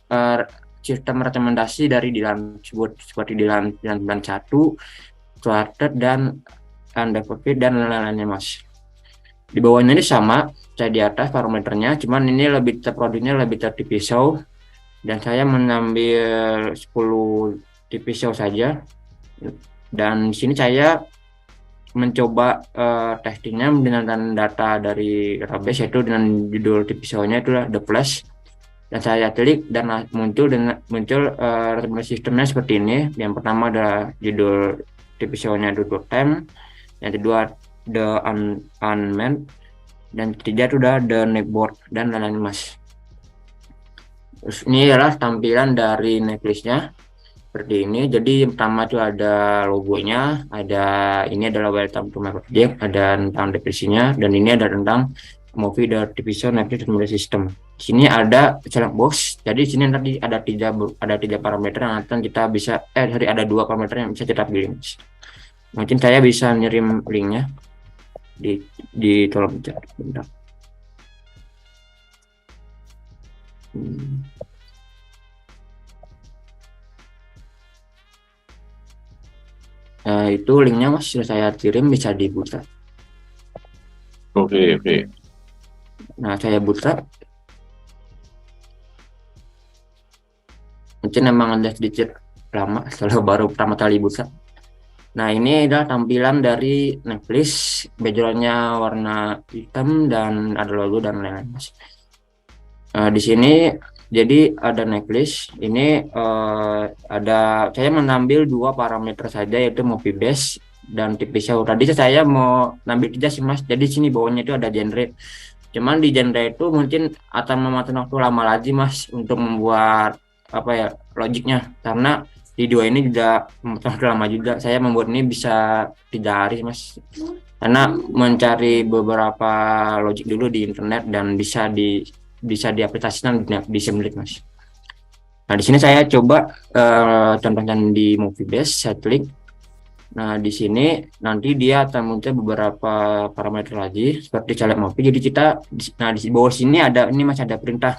sistem rekomendasi dari Dilan tersebut seperti Dilan 91, Quartet dan Undeveloped dan lain-lainnya mas. Di bawahnya ini sama, saya di atas parameternya, cuman ini lebih terproduknya lebih TV show, dan saya mengambil 10 TV show saja. Dan di sini saya mencoba testingnya dengan data dari database, yaitu dengan judul TV show-nya itu The Flash. Dan saya klik dan muncul rekomendasi sistemnya seperti ini. Yang pertama adalah judul TV show-nya The Time, yang kedua The Unmanned, dan ketiga itu udah The Netboard dan lain-lain mas. Terus ini adalah tampilan dari Netflix-nya seperti ini. Jadi yang pertama itu ada logonya, ada ini adalah welcome to my project, ada tentang depresinya, dan ini ada tentang movie the division Netflix recommendation system. Di sini ada select box. Jadi di sini nanti ada tiga parameter yang akan kita bisa ada 2 parameter yang bisa kita pilih. Mungkin saya bisa ngirim linknya di kolom chat. Bentar. Nah, itu linknya mas sudah saya kirim, bisa dibuka. Oke. Nah saya buka. Mungkin memang ada sedikit lama setelah baru pertama kali buka. Nah ini adalah tampilan dari Netflix, backgroundnya warna hitam dan ada logo dan lain-lain mas. Di sini jadi ada Netflix ini saya mengambil 2 parameter saja, yaitu movie base dan TV show. Tadi saya mau ngambil 3 sih mas, jadi sini bawahnya itu ada genre. Cuman di genre itu mungkin akan memakan waktu lama lagi mas untuk membuat apa ya logiknya, karena di dua ini juga lama juga saya membuat ini bisa 3 hari mas, karena mencari beberapa logik dulu di internet dan bisa diaplikasikan di Simulink mas. Nah di sini saya coba contohkan di Moviebase, saya klik. Nah, di sini nanti dia akan muncul beberapa parameter lagi seperti select movie. Jadi nah di bawah sini ini masih ada perintah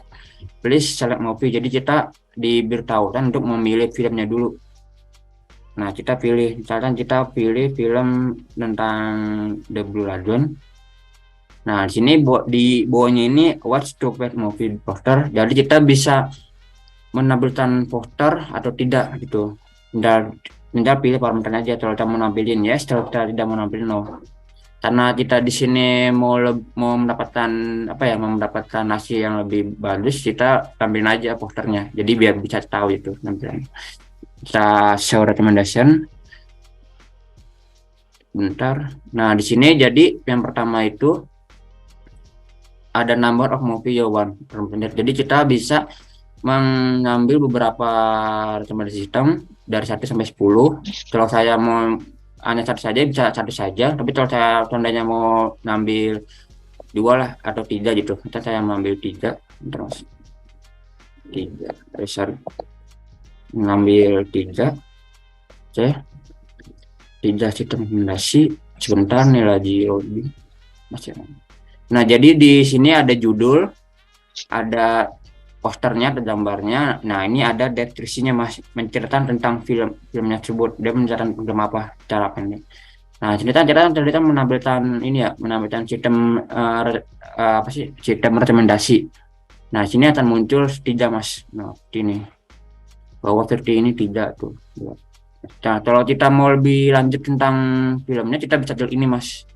please select movie. Jadi kita diberitahukan untuk memilih filmnya dulu. Nah, kita pilih, misalkan kita pilih film tentang The Blue Lagoon. Nah, di sini di bawahnya ini watch to play movie poster. Jadi kita bisa menampilkan poster atau tidak gitu. Tinggal pilih parameternya aja. Kalau kita mau nampilin yes, kalau kita tidak mau nampilin no. Karena kita di sini mau mendapatkan apa ya, mau mendapatkan hasil yang lebih bagus, kita tampilin aja posternya. Jadi biar bisa tahu itu nampilannya. Kita show recommendation. Bentar. Nah, di sini jadi yang pertama itu ada number of movie you want. Jadi kita bisa mengambil beberapa rekomendasi sistem dari 1 sampai 10. Kalau saya mau hanya satu saja bisa satu saja, tapi kalau saya seandainya mau ngambil 2 lah atau 3 gitu, kita saya mengambil 3 terus 3 sorry, mengambil 3 oke, 3 sistem rekomendasi. Sebentar nih lagi loading masih. Nah jadi di sini ada judul, ada posternya, ada gambarnya. Nah ini ada deskripsinya mas, menceritakan tentang filmnya tersebut. Dia menceritakan film apa cara pendek. Nah kita menampilkan ini ya, menampilkan sistem apa sih, sistem rekomendasi. Nah sini akan muncul 3 mas. Nah ini bahwa versi ini tidak tuh. Nah kalau kita mau lebih lanjut tentang filmnya, kita bisa klik ini mas.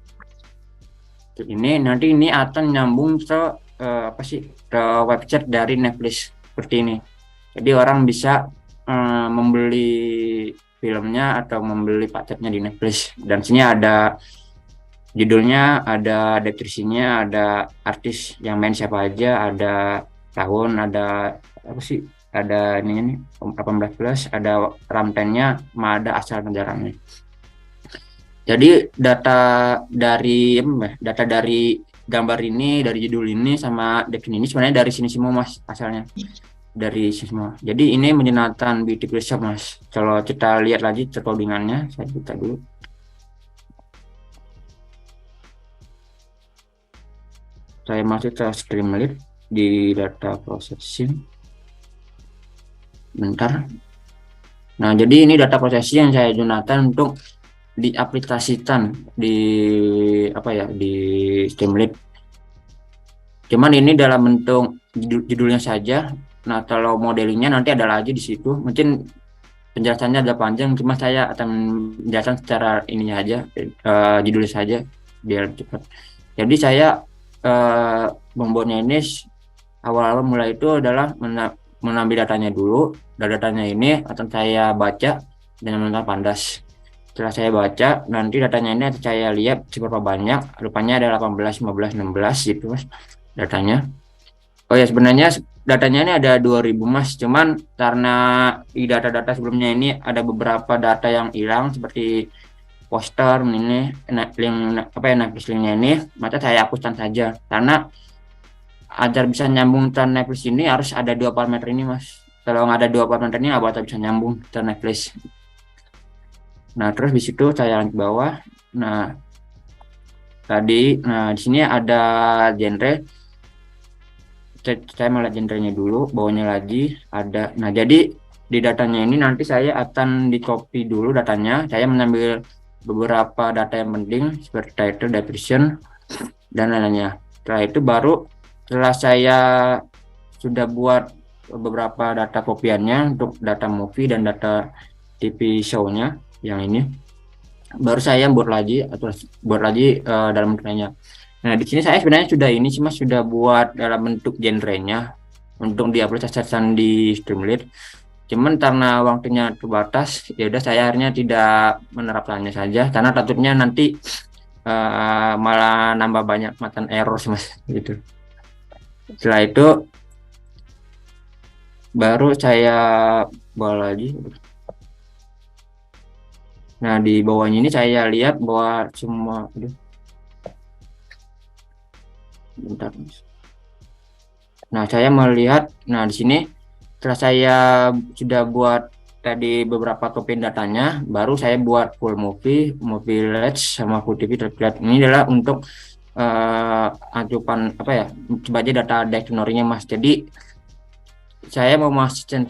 Klik ini, nanti ini akan nyambung ke apa sih, ke website dari Netflix seperti ini. Jadi orang bisa membeli filmnya atau membeli paketnya di Netflix. Dan sini ada judulnya, ada deskripsinya, ada artis yang main siapa aja, ada tahun, ada apa sih, ada ini 18+, ada runtime-nya, ada asal negaranya. Jadi data dari gambar ini, dari judul ini sama deskripsi ini sebenarnya dari sini semua mas, asalnya dari sini semua. Jadi ini menyenangkan beauty shop mas. Kalau kita lihat lagi codingannya, saya buka dulu. Saya masuk ke Streamlit di data processing. Bentar. Nah, jadi ini data processing yang saya gunakan untuk diaplikasikan di apa ya, di Streamlit. Cuman ini dalam bentuk judulnya saja. Nah, kalau modelingnya nanti ada lagi di situ. Mungkin penjelasannya agak panjang, cuma saya akan menjelaskan secara ininya aja, judulnya saja biar cepat. Jadi saya membuatnya ini awal-awal mulai itu adalah mengambil datanya dulu. Dan datanya ini akan saya baca dengan menggunakan Pandas. Setelah saya baca, nanti datanya ini akan saya lihat seberapa banyak. Rupanya ada 18, 15, 16 gitu mas datanya. Oh ya, sebenarnya datanya ini ada 2000 mas. Cuman karena di data-data sebelumnya ini ada beberapa data yang hilang seperti poster ini, link apa ya, linknya ini, maka saya hapuskan saja karena agar bisa nyambung ke Netflix ini harus ada 2 parameter ini mas. Kalau nggak ada 2 parameter ini nggak bakal bisa nyambung ke Netflix. Nah terus di situ saya lanjut bawah. Nah di sini ada genre. Saya melihat genrenya dulu, bawahnya lagi ada. Nah jadi di datanya ini nanti saya akan di copy dulu datanya. Saya mengambil beberapa data yang penting seperti title, description, dan lainnya. Setelah itu setelah saya sudah buat beberapa data kopiannya untuk data movie dan data TV show-nya yang ini, baru saya buat lagi dalam bentuknya. Nah di sini saya sebenarnya sudah buat dalam bentuk genrenya untuk diaplikasikan di Streamlit. Cuman karena waktunya terbatas, ya udah saya akhirnya tidak menerapkannya saja karena takutnya nanti malah nambah banyak makan error mas gitu. Setelah itu baru saya bawa lagi. Nah, di bawahnya ini saya lihat bahwa semua, aduh, bentar, Mas. Nah, saya melihat, nah di sini setelah saya sudah buat tadi beberapa token datanya, baru saya buat full movie ledge sama full TV terlihat. Ini adalah untuk acupan apa ya, coba aja data dictionary-nya Mas. Jadi saya mau masukkan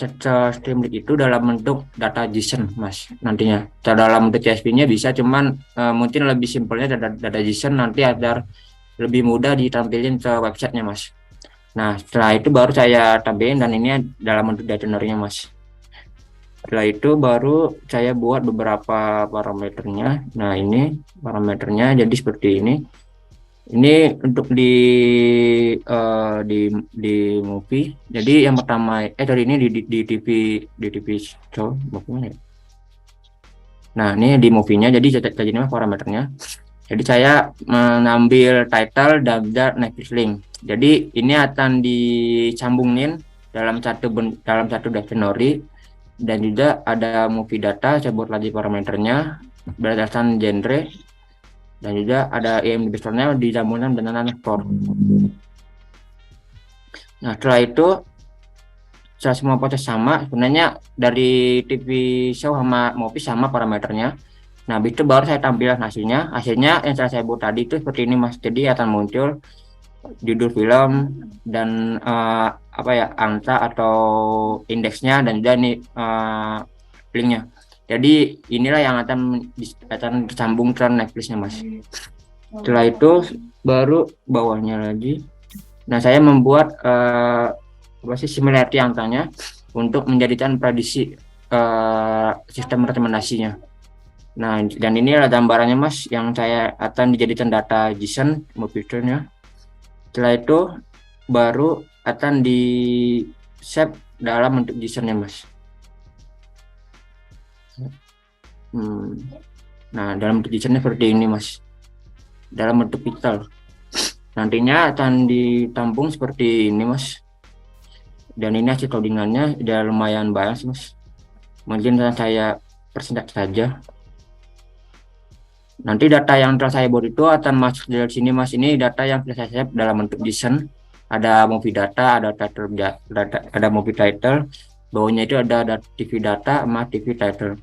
Streamlit itu dalam bentuk data JSON Mas nantinya. Dalam bentuk CSV-nya bisa, cuman mungkin lebih simpelnya data JSON nanti agar lebih mudah ditampilin ke websitenya Mas. Nah, setelah itu baru saya tampilin dan ini dalam bentuk dictionary-nya Mas. Setelah itu baru saya buat beberapa parameternya. Nah, ini parameternya jadi seperti ini. Ini untuk di movie. Jadi yang pertama tadi ini di TV show bagaimana ya? Nah, ini di movie-nya jadi ini parameternya. Jadi saya mengambil title dan Netflix link. Jadi ini akan disambungin dalam satu dictionary dan juga ada movie data, saya buat lagi parameternya berdasarkan genre dan juga ada IMDb score-nya disambungkan dengan score. Nah, setelah itu setelah semua proses sama, sebenarnya dari TV show sama movie sama parameternya. Nah, itu baru saya tampilkan hasilnya. Hasilnya yang saya buat tadi itu seperti ini Mas. Jadi akan muncul judul film dan apa ya, angka atau indeksnya dan juga nih linknya. Jadi inilah yang akan tersambung ke Netflixnya Mas. Setelah itu baru bawahnya lagi. Nah, saya membuat similarity angkanya untuk menjadikan prediksi sistem rekomendasinya. Nah, dan ini adalah gambarannya Mas yang saya akan dijadikan data JSON movie-nya. Setelah itu baru akan di save dalam bentuk JSON-nya Mas. Nah, dalam bentuk JSON-nya seperti ini Mas. Dalam bentuk pixel. Nantinya akan ditampung seperti ini Mas. Dan ini hasil codingannya udah lumayan banyak sih Mas. Mungkin saya persingkat saja. Nanti data yang telah saya buat itu akan masuk dari sini Mas. Ini data yang telah saya save dalam bentuk JSON. Ada movie data, ada title data, ada movie title. Bawahnya itu ada TV data sama TV title.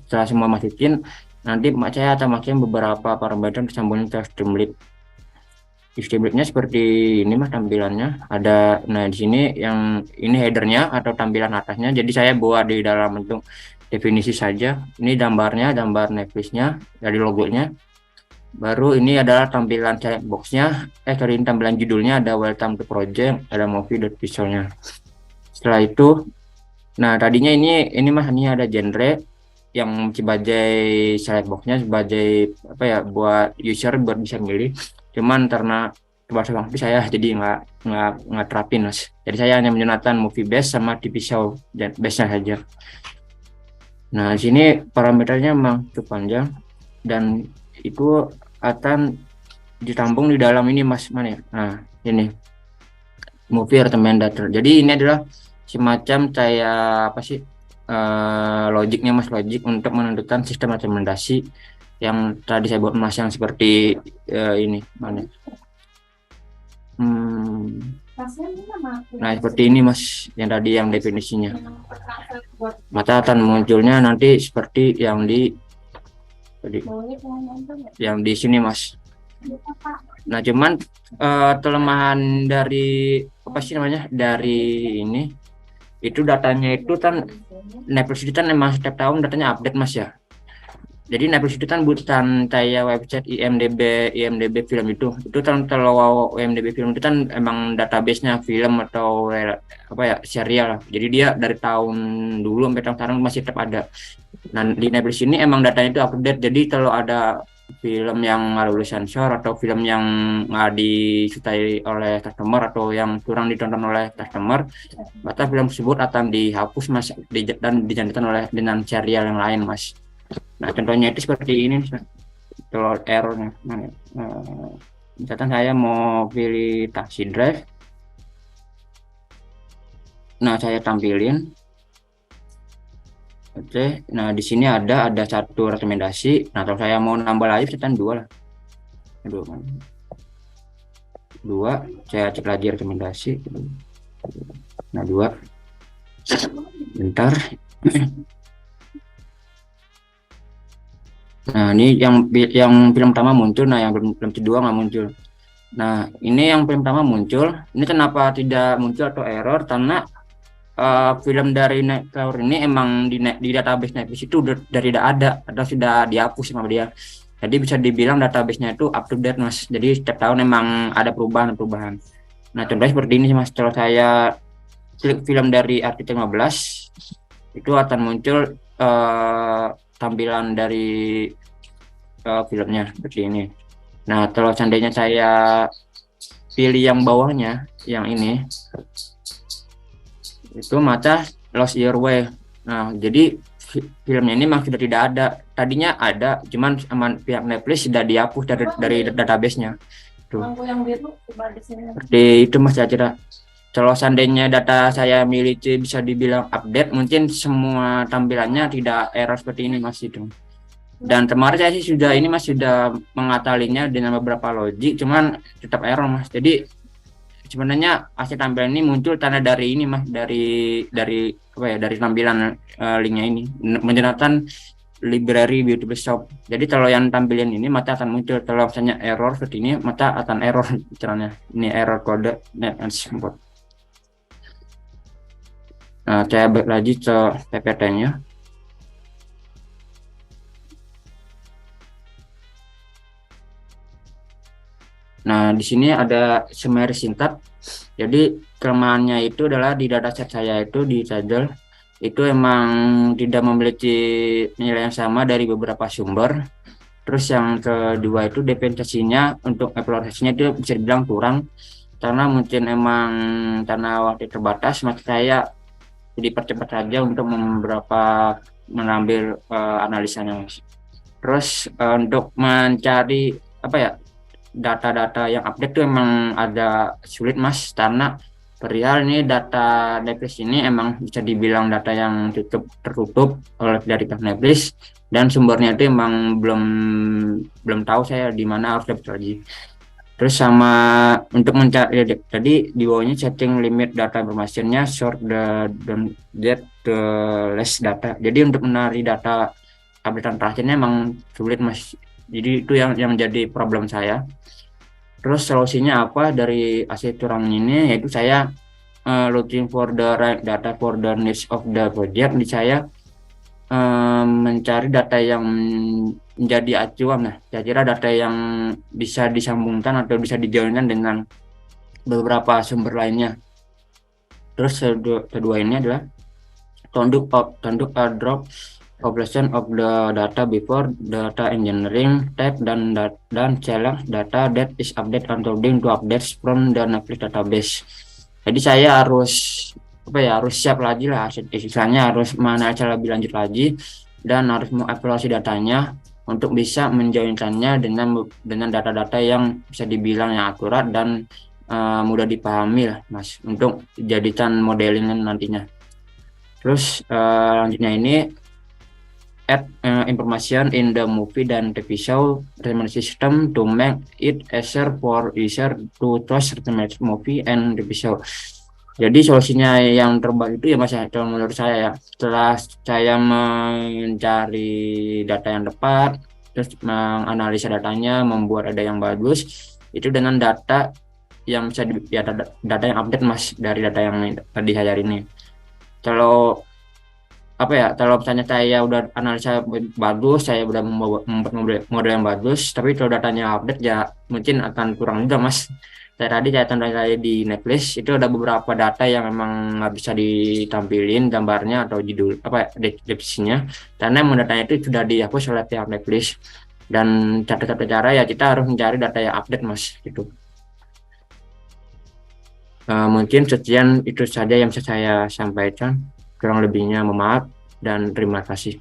Setelah semua masukin, nanti saya akan masukin beberapa parameter disambungin ke Streamlit. Di Streamlit-nya seperti ini Mas tampilannya. Ada, nah di sini yang ini headernya atau tampilan atasnya. Jadi saya buat di dalam bentuk definisi saja. Ini gambarnya, gambar Netflix-nya dari logonya. Baru ini adalah tampilan checkbox-nya. Tampilan judulnya ada Welcome to Project, ada movie dan visualnya. Setelah itu, nah tadinya ini Mas, ini ada genre yang sebagai select box-nya sebagai apa ya, buat user buat bisa milih. Cuman karena terbatas waktu saya jadi nggak terapin Mas. Jadi saya hanya menggunakan movie base sama TV show dan base-nya saja. Nah, di sini parameternya memang cukup panjang dan itu akan ditampung di dalam ini Mas, mana ya? Nah, ini movie recommender. Jadi ini adalah semacam kayak apa sih? Logiknya Mas, logik untuk menentukan sistem rekomendasi yang tadi saya buat Mas yang seperti ini mana? Nah, seperti ini Mas yang tadi yang definisinya. Maka akan munculnya nanti seperti yang di sini Mas. Nah, cuman kelemahan dari apa sih namanya, dari ini itu datanya itu kan Netflix itu kan memang setiap tahun datanya update Mas ya. Jadi Netflix itu kan bukan kayak website IMDb film itu kan, kalau IMDb film itu kan emang database-nya film atau apa ya, serial lah. Jadi dia dari tahun dulu sampai tahun sekarang masih tetap ada. Nah, di Netflix ini emang datanya itu update. Jadi kalau ada film yang lulus sensor atau film yang nggak disukai oleh customer atau yang kurang ditonton oleh customer, maka film tersebut akan dihapus Mas dan digantikan oleh dengan serial yang lain Mas. Nah, contohnya itu seperti ini kalau errornya. Misalkan saya mau pilih taxi drive. Nah, saya tampilin. Oke, nah di sini ada satu rekomendasi. Nah, kalau saya mau nambah lagi, saya dua lah. Dua, saya cek lagi rekomendasi. Nah, dua. Bentar. Nah, ini yang film pertama muncul. Nah, yang film kedua nggak muncul. Nah, ini yang film pertama muncul. Ini kenapa tidak muncul atau error? Karena film dari Nightcrawler ini emang di database Netflix itu dari tidak ada atau sudah dihapus sama dia. Jadi bisa dibilang database-nya itu up to date, Mas. Jadi setiap tahun emang ada perubahan. Nah, contohnya seperti ini sih, Mas. Kalau saya klik film dari Artikel 15, itu akan muncul tampilan dari filmnya seperti ini. Nah, kalau seandainya saya pilih yang bawahnya, yang ini, itu mata Lost Your Way. Nah, jadi filmnya ini memang sudah tidak ada. Tadinya ada, cuman sama pihak Netflix sudah dihapus dari database-nya. Tuh. Yang biru coba di sini. Seperti itu, Mas, saya kira. Kalau seandainya data saya miliki bisa dibilang update, mungkin semua tampilannya tidak error seperti ini, Mas, itu. Dan kemarin saya sih sudah ini, Mas, sudah mengakalinya dengan beberapa logik, cuman tetap error, Mas. Jadi sebenarnya hasil tampilan ini muncul karena dari ini, Mas, dari apa ya, dari tampilan linknya ini menggunakan library beautiful shop. Jadi kalau yang tampilan ini mata akan muncul, kalau misalnya error seperti ini mata akan error caranya. Ini error kode net and support. Nah, saya balik lagi ke PPT-nya. Nah, di sini ada summary singkat. Jadi kelemahannya itu adalah di dataset saya itu di Saddle itu emang tidak memiliki nilai yang sama dari beberapa sumber. Terus yang kedua itu dependensinya untuk eksplorasinya itu bisa dibilang kurang karena mungkin emang karena waktu terbatas, maka saya dipercepat saja untuk mengambil analisanya. Terus untuk mencari apa ya, data-data yang update itu emang ada sulit, Mas, karena perihal ini data Netflix ini emang bisa dibilang data yang tertutup oleh dari Netflix dan sumbernya itu emang belum tahu saya di mana harus dapat lagi. Terus sama untuk mencari tadi di bawahnya setting limit data informationnya short the less data. Jadi untuk mencari data update terakhirnya emang sulit, Mas. Jadi itu yang menjadi problem saya. Terus solusinya apa dari aset curang ini, yaitu saya looking for the right data for the needs of the project. Di saya mencari data yang menjadi acuan. Nah, saya kira data yang bisa disambungkan atau bisa dijalankan dengan beberapa sumber lainnya. Terus kedua ini adalah conduct a drop population of the data before data engineering type dan challenge data that is update according to updates from the Netflix database. Jadi saya harus siap lagi lah, istilahnya harus menganalisa lebih lanjut lagi dan harus mengevaluasi datanya untuk bisa menjoinkannya dengan data-data yang bisa dibilang yang akurat dan mudah dipahami lah, Mas, untuk jadikan modeling nantinya. Terus lanjutnya ini add information in the movie dan TV show recommendation system to make it easier for user to trust recommended movie and TV show. Jadi solusinya yang terbaik itu ya, Mas, kalau menurut saya ya, setelah saya mencari data yang tepat, terus menganalisa datanya, membuat ada yang bagus, itu dengan data yang bisa data yang update, Mas, dari data yang tadi saya ini. Kalau misalnya saya udah analisa bagus, saya udah membuat model yang bagus, tapi kalau datanya update ya mungkin akan kurang juga, Mas. Saya tanda di Netflix itu ada beberapa data yang memang nggak bisa ditampilin gambarnya atau judul deskripsinya karena datanya itu sudah dihapus oleh pihak Netflix. Dan satu-satu cara ya kita harus mencari data yang update, Mas, gitu. Mungkin sekian itu saja yang bisa saya sampaikan. Kurang lebihnya mohon maaf dan terima kasih.